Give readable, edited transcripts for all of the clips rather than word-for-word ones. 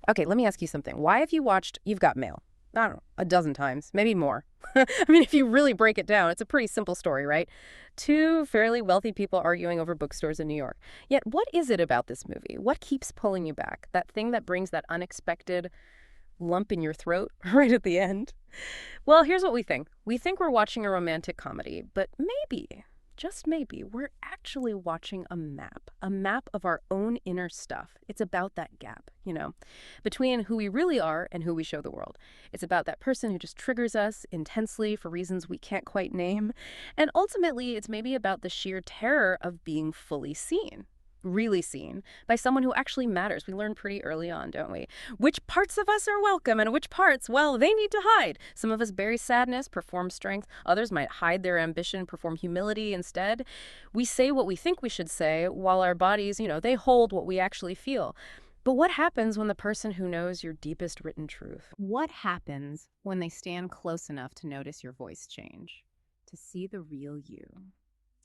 Okay, let me ask you something. Why have you watched You've Got Mail? I don't know, a dozen times, maybe more. I mean, if you really break it down, it's a pretty simple story, right? Two fairly wealthy people arguing over bookstores in New York. Yet, what is it about this movie? What keeps pulling you back? That thing that brings that unexpected lump in your throat right at the end? Well, here's what we think. We think we're watching a romantic comedy, but maybe, just maybe, we're actually watching a map of our own inner stuff. It's about that gap, between who we really are and who we show the world. It's about that person who just triggers us intensely for reasons we can't quite name. And ultimately, it's maybe about the sheer terror of being fully seen. Really seen by someone who actually matters. We learn pretty early on, don't we? Which parts of us are welcome and which parts, well, they need to hide. Some of us bury sadness, perform strength. Others might hide their ambition, perform humility instead. We say what we think we should say while our bodies, they hold what we actually feel. But what happens when the person who knows your deepest written truth? What happens when they stand close enough to notice your voice change, to see the real you?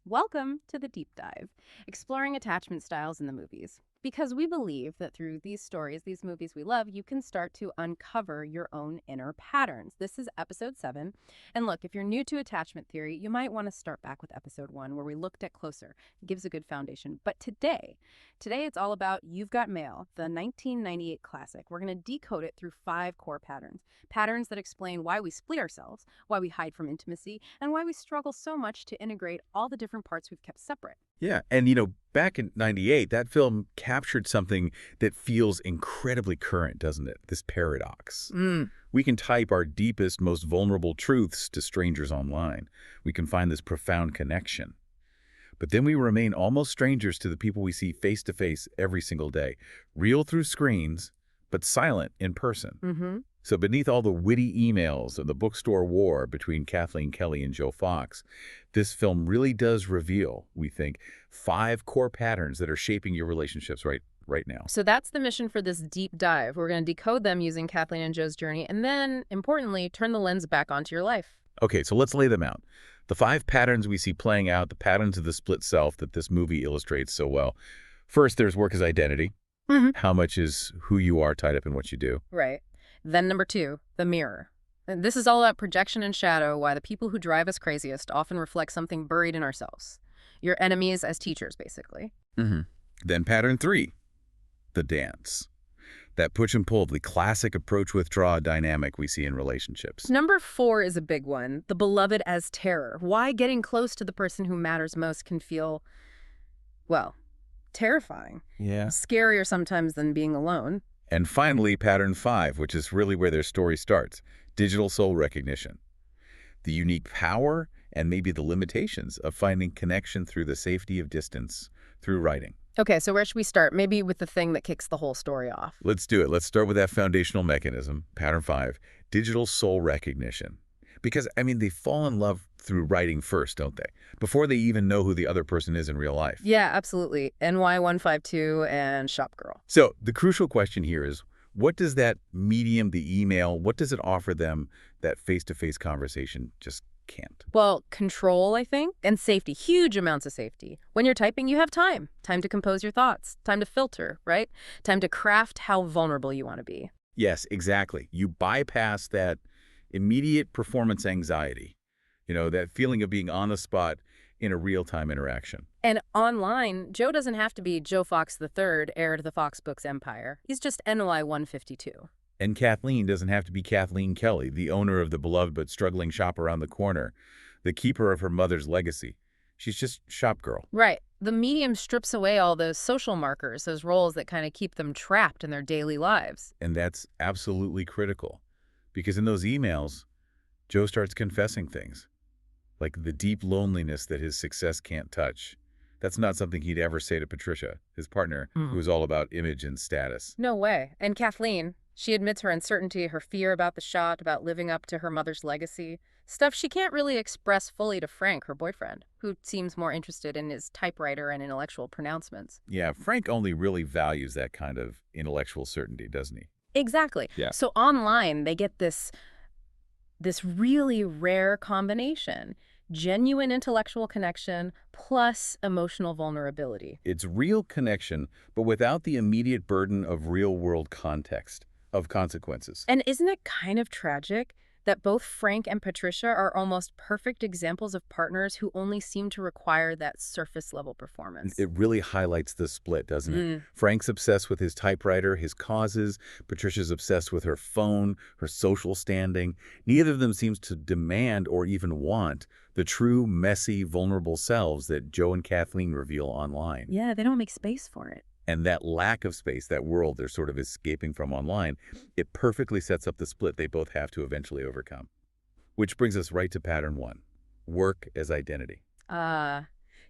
Welcome to the Deep Dive, exploring attachment styles in the movies. Because we believe that through these stories, these movies we love, you can start to uncover your own inner patterns. This is episode 7. And look, if you're new to attachment theory, you might want to start back with episode 1, where we looked at closer. It gives a good foundation. But today it's all about You've Got Mail, the 1998 classic. We're going to decode it through 5 core patterns. Patterns that explain why we split ourselves, why we hide from intimacy, and why we struggle so much to integrate all the different parts we've kept separate. Yeah, and back in '98, that film captured something that feels incredibly current, doesn't it? This paradox. We can type our deepest, most vulnerable truths to strangers online. We can find this profound connection. But then we remain almost strangers to the people we see face to face every single day. Real through screens, but silent in person. So beneath all the witty emails of the bookstore war between Kathleen Kelly and Joe Fox, this film really does reveal, we think, 5 core patterns that are shaping your relationships right now. So that's the mission for this deep dive. We're going to decode them using Kathleen and Joe's journey, and then, importantly, turn the lens back onto your life. Okay, so let's lay them out. The 5 patterns we see playing out, the patterns of the split self that this movie illustrates so well. First, there's work as identity. How much is who you are tied up in what you do? Right. Then number 2, the mirror. And this is all about projection and shadow, why the people who drive us craziest often reflect something buried in ourselves. Your enemies as teachers, basically. Then pattern 3, the dance. That push and pull, the classic approach-withdraw dynamic we see in relationships. Number 4 is a big one, the beloved as terror. Why getting close to the person who matters most can feel, well, terrifying. Yeah. Scarier sometimes than being alone. And finally, pattern 5, which is really where their story starts, digital soul recognition. The unique power and maybe the limitations of finding connection through the safety of distance, through writing. Okay, so where should we start? Maybe with the thing that kicks the whole story off. Let's do it. Let's start with that foundational mechanism, pattern 5, digital soul recognition. Because, they fall in love through writing first, don't they? Before they even know who the other person is in real life. Yeah, absolutely. NY152 and Shop Girl. So the crucial question here is, what does that medium, the email, what does it offer them that face-to-face conversation just can't? Well, control, I think, and safety, huge amounts of safety. When you're typing, you have time to compose your thoughts, time to filter, right? Time to craft how vulnerable you want to be. Yes, exactly. You bypass that immediate performance anxiety, that feeling of being on the spot in a real-time interaction. And online, Joe doesn't have to be Joe Fox III, heir to the Fox Books empire. He's just NY152. And Kathleen doesn't have to be Kathleen Kelly, the owner of the beloved but struggling shop around the corner, the keeper of her mother's legacy. She's just shop girl. Right. The medium strips away all those social markers, those roles that kind of keep them trapped in their daily lives. And that's absolutely critical. Because in those emails, Joe starts confessing things, like the deep loneliness that his success can't touch. That's not something he'd ever say to Patricia, his partner, who was all about image and status. No way. And Kathleen, she admits her uncertainty, her fear about the shot, about living up to her mother's legacy. Stuff she can't really express fully to Frank, her boyfriend, who seems more interested in his typewriter and intellectual pronouncements. Yeah, Frank only really values that kind of intellectual certainty, doesn't he? Exactly. Yeah. So online, they get this really rare combination. Genuine intellectual connection plus emotional vulnerability. It's real connection, but without the immediate burden of real-world context. of consequences. And isn't it kind of tragic that both Frank and Patricia are almost perfect examples of partners who only seem to require that surface-level performance? It really highlights the split, doesn't it? Mm. Frank's obsessed with his typewriter, his causes. Patricia's obsessed with her phone, her social standing. Neither of them seems to demand or even want the true, messy, vulnerable selves that Joe and Kathleen reveal online. Yeah, they don't make space for it. And that lack of space, that world they're sort of escaping from online, it perfectly sets up the split they both have to eventually overcome. Which brings us right to pattern 1, work as identity.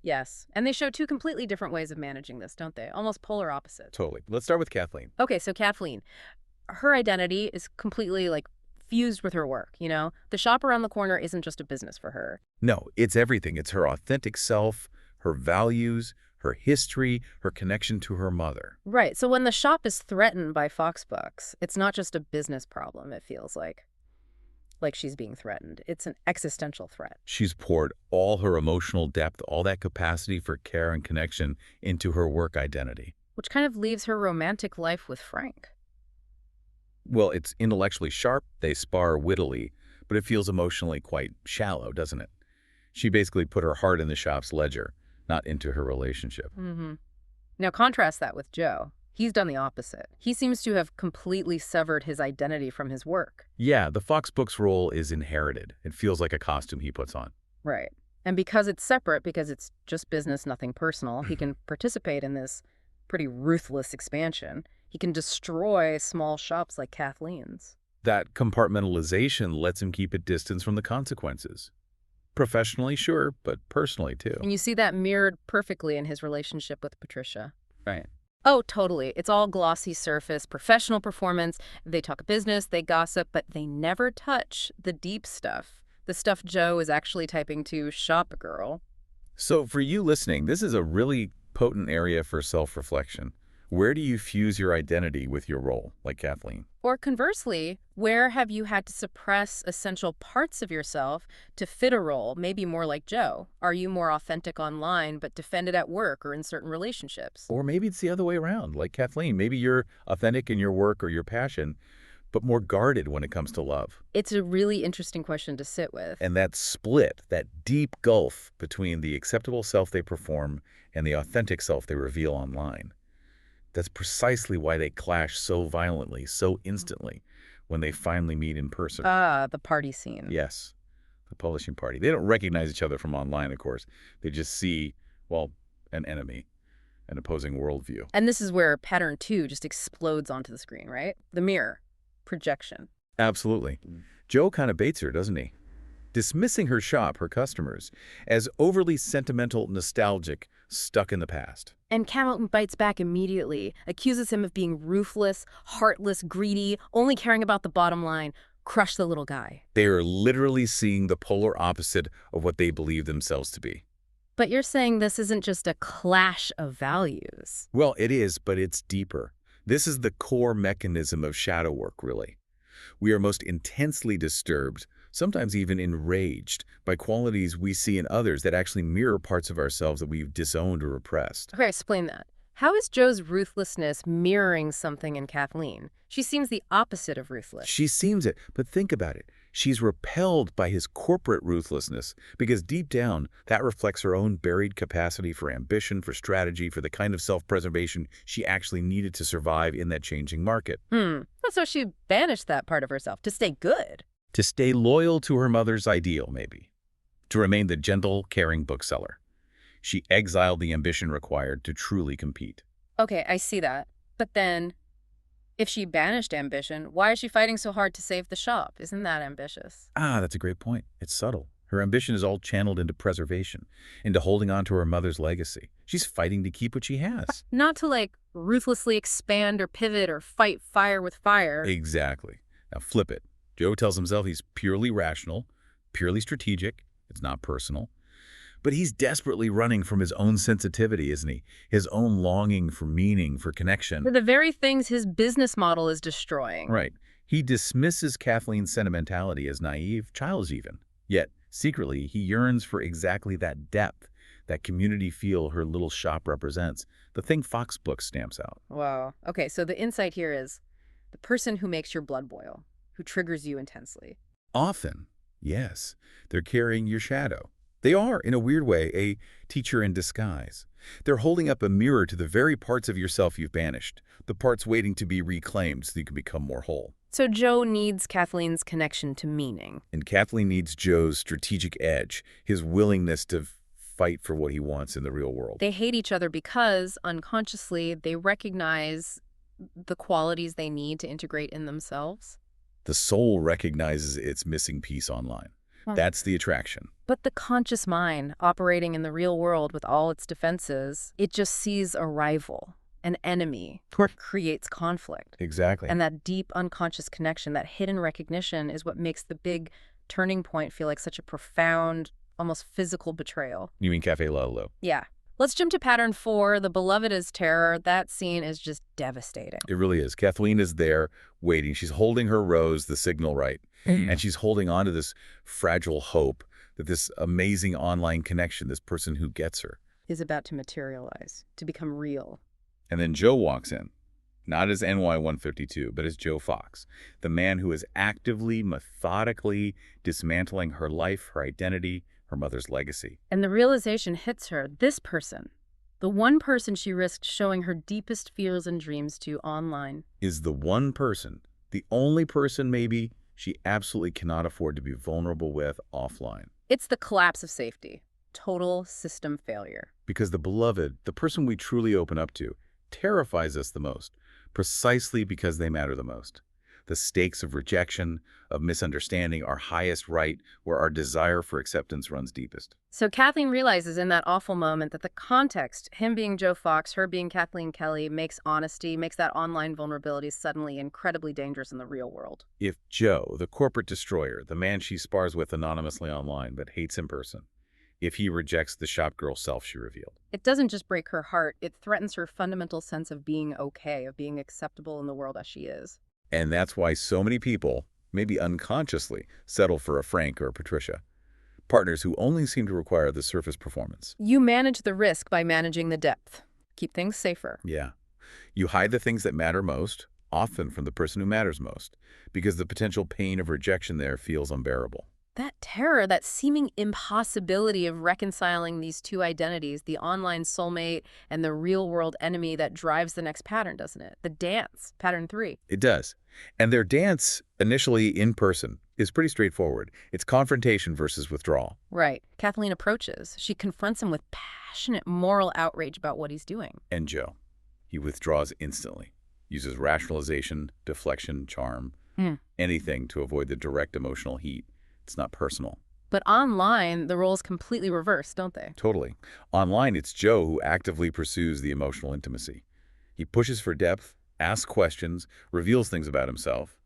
Yes. And they show two completely different ways of managing this, don't they? Almost polar opposites. Totally. Let's start with Kathleen. Okay, so Kathleen, her identity is completely, fused with her work, you know? The shop around the corner isn't just a business for her. No, it's everything. It's her authentic self, her values, her history, her connection to her mother. Right. So when the shop is threatened by Fox Books, it's not just a business problem, it feels like. Like she's being threatened. It's an existential threat. She's poured all her emotional depth, all that capacity for care and connection into her work identity. Which kind of leaves her romantic life with Frank. Well, it's intellectually sharp, they spar wittily, but it feels emotionally quite shallow, doesn't it? She basically put her heart in the shop's ledger, not into her relationship. Mm-hmm. Now contrast that with Joe. He's done the opposite. He seems to have completely severed his identity from his work. Yeah, the Fox Books role is inherited. It feels like a costume he puts on. Right. And because it's separate, because it's just business, nothing personal, he can participate in this pretty ruthless expansion. He can destroy small shops like Kathleen's. That compartmentalization lets him keep a distance from the consequences. Professionally, sure, but personally, too. And you see that mirrored perfectly in his relationship with Patricia. Right. Oh, totally. It's all glossy surface, professional performance. They talk business, they gossip, but they never touch the deep stuff. The stuff Joe is actually typing to shop girl. So for you listening, this is a really potent area for self-reflection. Where do you fuse your identity with your role, like Kathleen? Or conversely, where have you had to suppress essential parts of yourself to fit a role, maybe more like Joe? Are you more authentic online but defended at work or in certain relationships? Or maybe it's the other way around, like Kathleen. Maybe you're authentic in your work or your passion, but more guarded when it comes to love. It's a really interesting question to sit with. And that split, that deep gulf between the acceptable self they perform and the authentic self they reveal online. That's precisely why they clash so violently, so instantly, when they finally meet in person. The party scene. Yes, the publishing party. They don't recognize each other from online, of course. They just see, well, an enemy, an opposing worldview. And this is where pattern 2 just explodes onto the screen, right? The mirror. Projection. Absolutely. Joe kind of baits her, doesn't he? Dismissing her shop, her customers, as overly sentimental, nostalgic, stuck in the past. And Hamilton bites back immediately, accuses him of being ruthless, heartless, greedy, only caring about the bottom line. Crush the little guy. They are literally seeing the polar opposite of what they believe themselves to be. But you're saying this isn't just a clash of values. Well, it is, but it's deeper. This is the core mechanism of shadow work, really. We are most intensely disturbed, sometimes even enraged, by qualities we see in others that actually mirror parts of ourselves that we've disowned or repressed. Okay, explain that. How is Joe's ruthlessness mirroring something in Kathleen? She seems the opposite of ruthless. She seems it, but think about it. She's repelled by his corporate ruthlessness because deep down, that reflects her own buried capacity for ambition, for strategy, for the kind of self-preservation she actually needed to survive in that changing market. So she banished that part of herself to stay good. To stay loyal to her mother's ideal, maybe. To remain the gentle, caring bookseller. She exiled the ambition required to truly compete. Okay, I see that. But then, if she banished ambition, why is she fighting so hard to save the shop? Isn't that ambitious? That's a great point. It's subtle. Her ambition is all channeled into preservation, into holding on to her mother's legacy. She's fighting to keep what she has. Not to, ruthlessly expand or pivot or fight fire with fire. Exactly. Now flip it. Joe tells himself he's purely rational, purely strategic. It's not personal. But he's desperately running from his own sensitivity, isn't he? His own longing for meaning, for connection. For the very things his business model is destroying. Right. He dismisses Kathleen's sentimentality as naive, childish even. Yet, secretly, he yearns for exactly that depth, that community feel her little shop represents, the thing Fox Books stamps out. Wow. Okay, so the insight here is The person who makes your blood boil, who triggers you intensely. Often, yes, they're carrying your shadow. They are, in a weird way, a teacher in disguise. They're holding up a mirror to the very parts of yourself you've banished, the parts waiting to be reclaimed so you can become more whole. So Joe needs Kathleen's connection to meaning. And Kathleen needs Joe's strategic edge, his willingness to fight for what he wants in the real world. They hate each other because, unconsciously, they recognize the qualities they need to integrate in themselves. The soul recognizes its missing piece online. That's the attraction. But the conscious mind, operating in the real world with all its defenses, it just sees a rival, an enemy, creates conflict. Exactly. And that deep unconscious connection, that hidden recognition, is what makes the big turning point feel like such a profound, almost physical betrayal. You mean Café Lalo? Yeah. Let's jump to pattern 4, the beloved is terror. That scene is just devastating. It really is. Kathleen is there waiting. She's holding her rose, the signal right. And she's holding on to this fragile hope that this amazing online connection, this person who gets her, is about to materialize, to become real. And then Joe walks in, not as NY-152, but as Joe Fox, the man who is actively, methodically dismantling her life, her identity, her mother's legacy. And the realization hits her. This person, the one person she risked showing her deepest fears and dreams to online, is the one person, the only person maybe, she absolutely cannot afford to be vulnerable with offline. It's the collapse of safety. Total system failure. Because the beloved, the person we truly open up to, terrifies us the most, precisely because they matter the most. The stakes of rejection, of misunderstanding are highest right where our desire for acceptance runs deepest. So Kathleen realizes in that awful moment that the context, him being Joe Fox, her being Kathleen Kelly, makes honesty, makes that online vulnerability suddenly incredibly dangerous in the real world. If Joe, the corporate destroyer, the man she spars with anonymously online but hates in person, if he rejects the shopgirl self she revealed. It doesn't just break her heart, it threatens her fundamental sense of being okay, of being acceptable in the world as she is. And that's why so many people, maybe unconsciously, settle for a Frank or a Patricia. Partners who only seem to require the surface performance. You manage the risk by managing the depth. Keep things safer. Yeah. You hide the things that matter most, often from the person who matters most, because the potential pain of rejection there feels unbearable. That terror, that seeming impossibility of reconciling these two identities, the online soulmate and the real-world enemy, that drives the next pattern, doesn't it? The dance, pattern 3. It does. And their dance, initially in person, is pretty straightforward. It's confrontation versus withdrawal. Right. Kathleen approaches. She confronts him with passionate moral outrage about what he's doing. And Joe, he withdraws instantly, uses rationalization, deflection, charm, anything to avoid the direct emotional heat. It's not personal. But online, the roles completely reverse, don't they? Totally. Online, it's Joe who actively pursues the emotional intimacy. He pushes for depth, asks questions, reveals things about himself,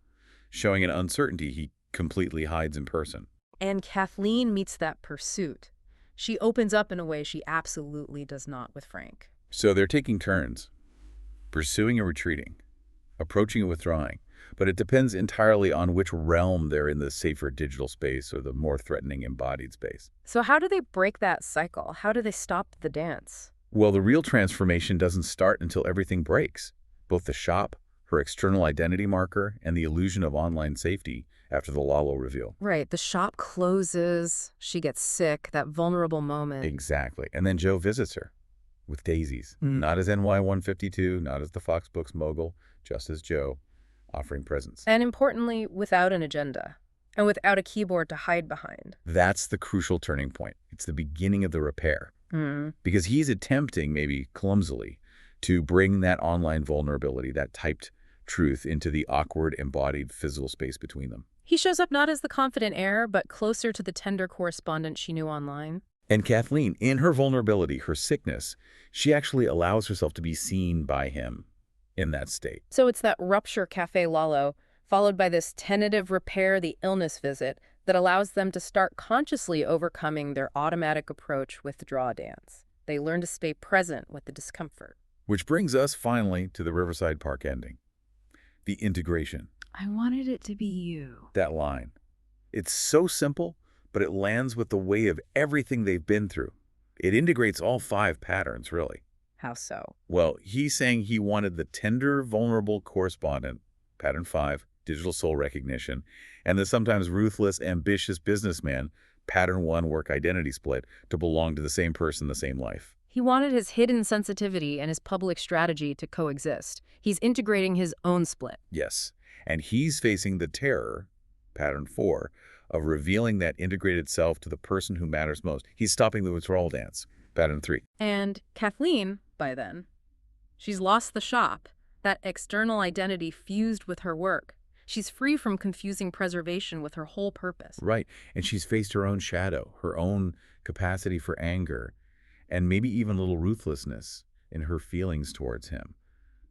showing an uncertainty he completely hides in person. And Kathleen meets that pursuit. She opens up in a way she absolutely does not with Frank. So they're taking turns, pursuing and retreating, approaching and withdrawing. But it depends entirely on which realm they're in, the safer digital space or the more threatening embodied space. So how do they break that cycle? How do they stop the dance? Well, the real transformation doesn't start until everything breaks. Both the shop, her external identity marker, and the illusion of online safety after the Lalo reveal. Right. The shop closes. She gets sick. That vulnerable moment. Exactly. And then Joe visits her with daisies. Not as NY-152, not as the Fox Books mogul, just as Joe, offering presents. And importantly, without an agenda. And without a keyboard to hide behind. That's the crucial turning point. It's the beginning of the repair. Because he's attempting, maybe clumsily, to bring that online vulnerability, that typed truth, into the awkward, embodied physical space between them. He shows up not as the confident heir, but closer to the tender correspondent she knew online. And Kathleen, in her vulnerability, her sickness, she actually allows herself to be seen by him in that state. So it's that rupture Café Lalo, followed by this tentative repair, the illness visit, that allows them to start consciously overcoming their automatic approach withdraw dance. They learn to stay present with the discomfort. Which brings us finally to the Riverside Park ending. The integration. I wanted it to be you. That line. It's so simple, but it lands with the weight of everything they've been through. It integrates all 5 patterns, really. How so? Well, he's saying he wanted the tender, vulnerable correspondent, pattern 5, digital soul recognition, and the sometimes ruthless, ambitious businessman, pattern 1, work identity split, to belong to the same person, the same life. He wanted his hidden sensitivity and his public strategy to coexist. He's integrating his own split. Yes, and he's facing the terror, pattern 4, of revealing that integrated self to the person who matters most. He's stopping the withdrawal dance, pattern 3. And Kathleen, by then, she's lost the shop, that external identity fused with her work. She's free from confusing preservation with her whole purpose. Right, and she's faced her own shadow, her own capacity for anger, and maybe even a little ruthlessness in her feelings towards him.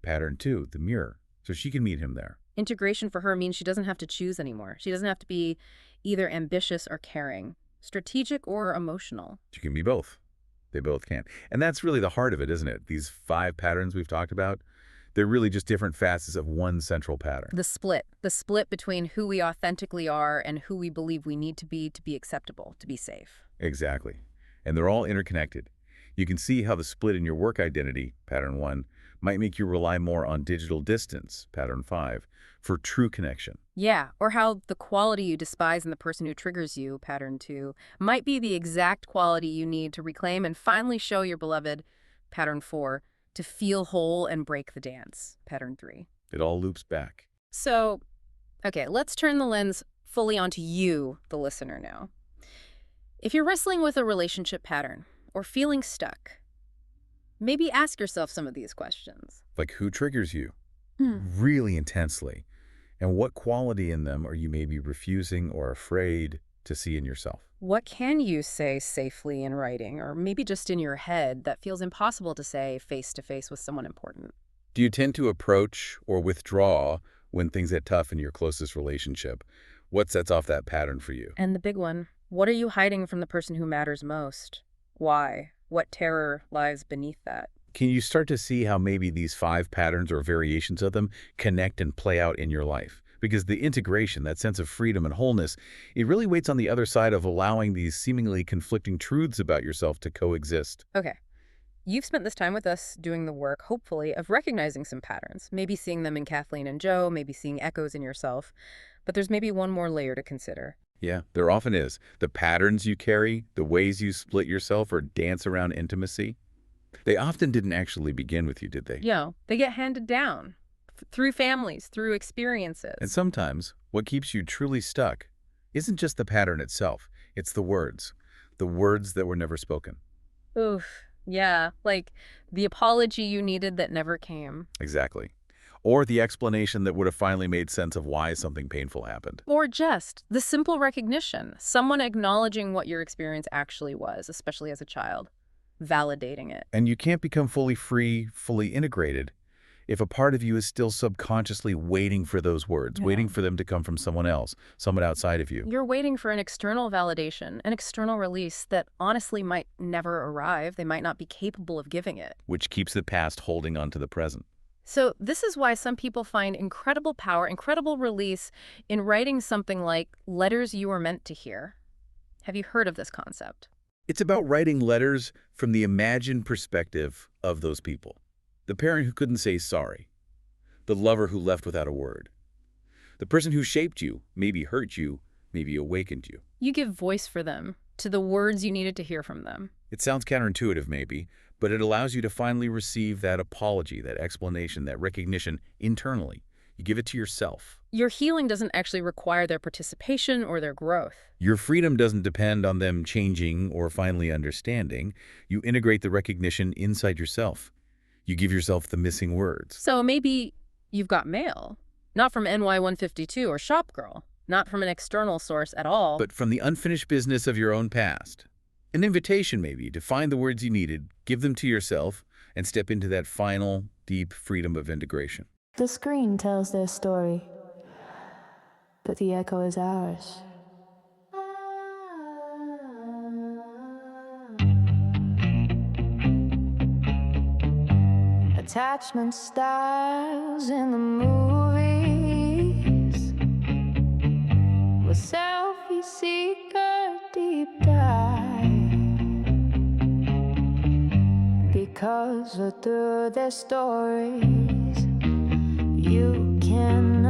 Pattern 2, the mirror, so she can meet him there. Integration for her means she doesn't have to choose anymore. She doesn't have to be either ambitious or caring, strategic or emotional. She can be both. They both can. And that's really the heart of it, isn't it? These 5 patterns we've talked about, they're really just different facets of one central pattern. The split between who we authentically are and who we believe we need to be acceptable, to be safe. Exactly. And they're all interconnected. You can see how the split in your work identity, pattern 1, might make you rely more on digital distance, pattern 5, for true connection. Yeah, or how the quality you despise in the person who triggers you, pattern 2, might be the exact quality you need to reclaim and finally show your beloved, pattern 4, to feel whole and break the dance, pattern 3. It all loops back. So, okay, let's turn the lens fully onto you, the listener, now. If you're wrestling with a relationship pattern or feeling stuck, maybe ask yourself some of these questions. Like, who triggers you really intensely? And what quality in them are you maybe refusing or afraid to see in yourself? What can you say safely in writing, or maybe just in your head, that feels impossible to say face-to-face with someone important? Do you tend to approach or withdraw when things get tough in your closest relationship? What sets off that pattern for you? And the big one, what are you hiding from the person who matters most? Why? What terror lies beneath that? Can you start to see how maybe these 5 patterns or variations of them connect and play out in your life? Because the integration, that sense of freedom and wholeness, it really waits on the other side of allowing these seemingly conflicting truths about yourself to coexist. Okay. You've spent this time with us doing the work, hopefully, of recognizing some patterns, maybe seeing them in Kathleen and Joe, maybe seeing echoes in yourself. But there's maybe one more layer to consider. Yeah, there often is. The patterns you carry, the ways you split yourself or dance around intimacy, they often didn't actually begin with you, did they? Yeah, they get handed down through families, through experiences. And sometimes what keeps you truly stuck isn't just the pattern itself. It's the words that were never spoken. Oof, yeah, like the apology you needed that never came. Exactly. Or the explanation that would have finally made sense of why something painful happened. Or just the simple recognition, someone acknowledging what your experience actually was, especially as a child, validating it. And you can't become fully free, fully integrated if a part of you is still subconsciously waiting for those words, waiting for them to come from someone else, someone outside of you. You're waiting for an external validation, an external release that honestly might never arrive. They might not be capable of giving it. Which keeps the past holding on to the present. So this is why some people find incredible power, incredible release in writing something like Letters You Were Meant to Hear. Have you heard of this concept? It's about writing letters from the imagined perspective of those people. The parent who couldn't say sorry. The lover who left without a word. The person who shaped you, maybe hurt you, maybe awakened you. You give voice for them, to the words you needed to hear from them. It sounds counterintuitive maybe, but it allows you to finally receive that apology, that explanation, that recognition internally. You give it to yourself. Your healing doesn't actually require their participation or their growth. Your freedom doesn't depend on them changing or finally understanding. You integrate the recognition inside yourself. You give yourself the missing words. So maybe you've got mail, not from NY152 or Shopgirl, not from an external source at all, but from the unfinished business of your own past. An invitation maybe to find the words you needed, give them to yourself, and step into that final, deep freedom of integration. The screen tells their story, but the echo is ours. Attachment styles in the movies, with selfie seeker deep dive, because through their stories you can